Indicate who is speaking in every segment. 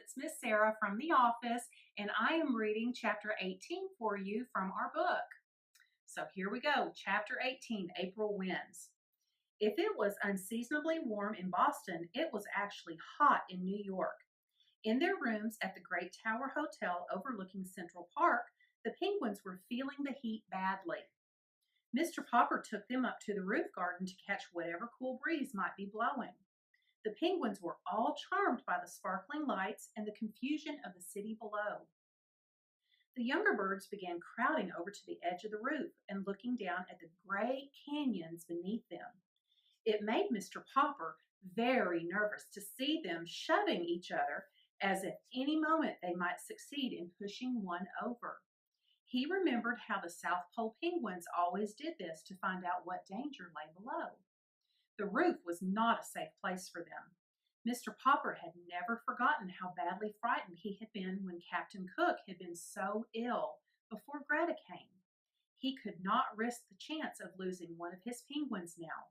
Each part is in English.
Speaker 1: It's Miss Sarah from the office, and I am reading chapter 18 for you from our book. So here we go. Chapter 18, April Winds. If it was unseasonably warm in Boston, it was actually hot in New York. In their rooms at the Great Tower Hotel overlooking Central Park, the penguins were feeling the heat badly. Mr. Popper took them up to the roof garden to catch whatever cool breeze might be blowing. The penguins were all charmed by the sparkling lights and the confusion of the city below. The younger birds began crowding over to the edge of the roof and looking down at the gray canyons beneath them. It made Mr. Popper very nervous to see them shoving each other as if any moment they might succeed in pushing one over. He remembered how the South Pole penguins always did this to find out what danger lay below. The roof was not a safe place for them. Mr. Popper had never forgotten how badly frightened he had been when Captain Cook had been so ill before Greta came. He could not risk the chance of losing one of his penguins now.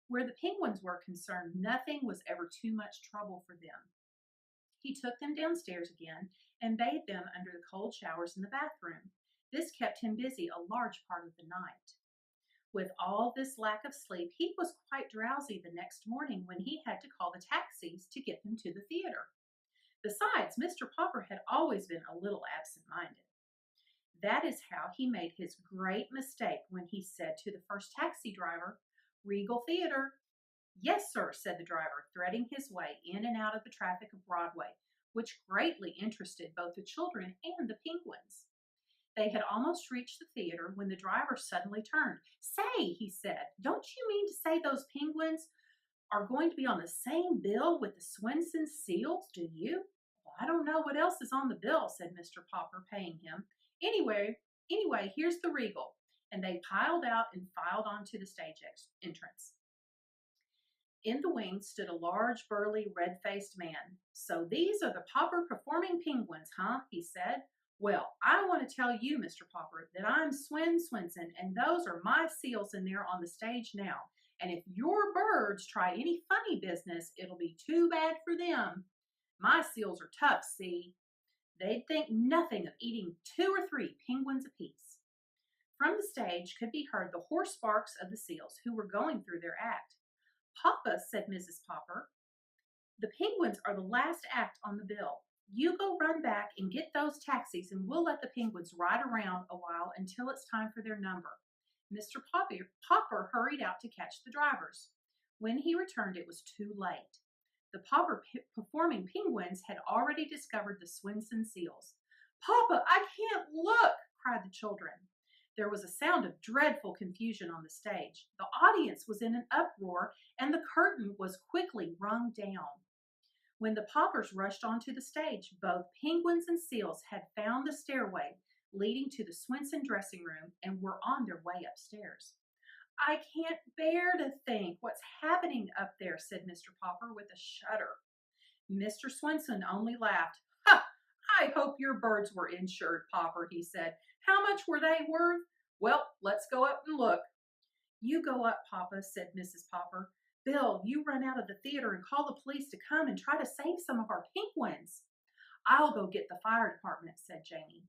Speaker 1: Where the penguins were concerned, nothing was ever too much trouble for them. He took them downstairs again and bathed them under the cold showers in the bathroom. This kept him busy a large part of the night. With all this lack of sleep, he was quite drowsy the next morning when he had to call the taxis to get them to the theater. Besides, Mr. Popper had always been a little absent-minded. That is how he made his great mistake when he said to the first taxi driver, "Regal Theater." "Yes, sir," said the driver, threading his way in and out of the traffic of Broadway, which greatly interested both the children and the penguins. They had almost reached the theater when the driver suddenly turned. "Say," he said, "don't you mean to say those penguins are going to be on the same bill with the Swenson seals, do you?" "Well, I don't know what else is on the bill," said Mr. Popper, paying him. Anyway, here's the Regal." And they piled out and filed onto the stage entrance. In the wings stood a large, burly, red-faced man. "So these are the Popper performing penguins, huh?" he said. "Well, I want to tell you, Mr. Popper, that I'm Swen Swenson, and those are my seals in there on the stage now. And if your birds try any funny business, it'll be too bad for them. My seals are tough, see? They'd think nothing of eating 2 or 3 penguins apiece." From the stage could be heard the hoarse barks of the seals, who were going through their act. "Papa," said Mrs. Popper, "the penguins are the last act on the bill. You go run back and get those taxis, and we'll let the penguins ride around a while until it's time for their number." Mr. Popper hurried out to catch the drivers. When he returned, it was too late. The Popper performing penguins had already discovered the Swenson seals. "Papa, I can't look!" cried the children. There was a sound of dreadful confusion on the stage. The audience was in an uproar, and the curtain was quickly rung down. When the Poppers rushed onto the stage, both penguins and seals had found the stairway leading to the Swenson dressing room and were on their way upstairs. "I can't bear to think what's happening up there," said Mr. Popper with a shudder. Mr. Swenson only laughed. "Ha! I hope your birds were insured, Popper," he said. "How much were they worth? Well, let's go up and look." "You go up, Papa," said Mrs. Popper. "Bill, you run out of the theater and call the police to come and try to save some of our penguins." "I'll go get the fire department," said Janie.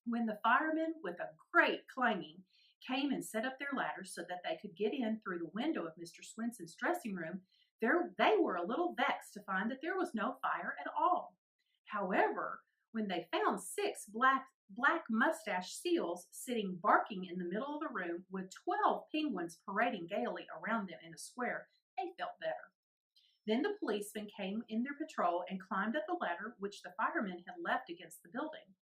Speaker 1: When the firemen, with a great clanging, came and set up their ladders so that they could get in through the window of Mr. Swenson's dressing room, they were a little vexed to find that there was no fire at all. However, when they found 6 black mustached seals sitting barking in the middle of the room with 12 penguins parading gaily around them in a square, they felt better. Then the policemen came in their patrol and climbed up the ladder which the firemen had left against the building.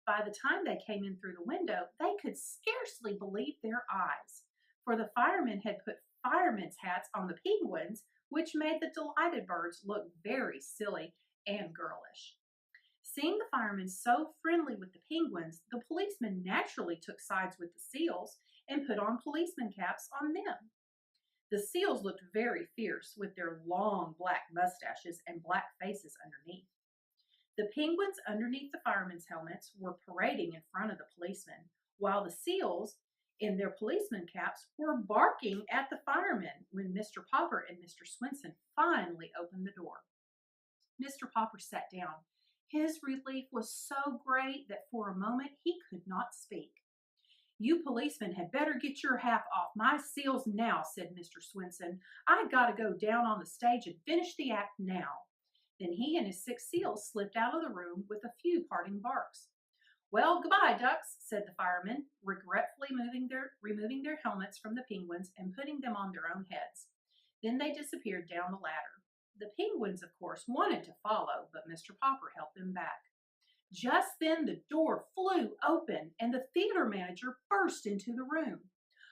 Speaker 1: By the time they came in through the window, they could scarcely believe their eyes, for the firemen had put firemen's hats on the penguins, which made the delighted birds look very silly and girlish. Seeing the firemen so friendly with the penguins, the policemen naturally took sides with the seals and put on policeman caps on them. The seals looked very fierce with their long black mustaches and black faces underneath. The penguins underneath the firemen's helmets were parading in front of the policemen, while the seals, in their policeman caps, were barking at the firemen when Mr. Popper and Mr. Swenson finally opened the door. Mr. Popper sat down His relief was so great that for a moment he could not speak. "You policemen had better get your half off my seals now," said Mr. Swenson. "I got to go down on the stage and finish the act now." Then he and his 6 seals slipped out of the room with a few parting barks. "Well, goodbye, ducks," said the firemen, regretfully removing their helmets from the penguins and putting them on their own heads. Then they disappeared down the ladder. The penguins, of course, wanted to follow, but Mr. Popper held them back. Just then the door flew open and the theater manager burst into the room.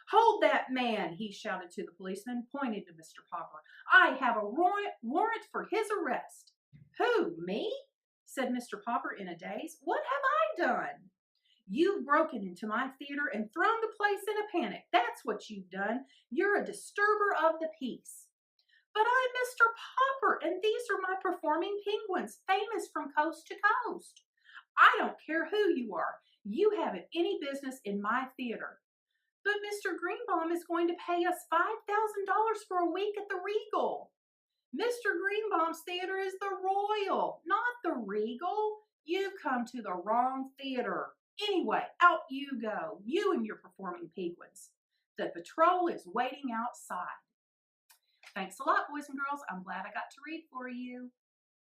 Speaker 1: "Hold that man," he shouted to the policeman, pointing to Mr. Popper. "I have a warrant for his arrest." "Who, me?" said Mr. Popper in a daze. "What have I done?" "You've broken into my theater and thrown the place in a panic. That's what you've done. You're a disturber of the peace." "But I'm Mr. Popper, and these are my performing penguins, famous from coast to coast." "I don't care who you are. You haven't any business in my theater." "But Mr. Greenbaum is going to pay us $5,000 for a week at the Regal." "Mr. Greenbaum's theater is the Royal, not the Regal. You've come to the wrong theater. Anyway, out you go, you and your performing penguins. The patrol is waiting outside." Thanks a lot, boys and girls. I'm glad I got to read for you.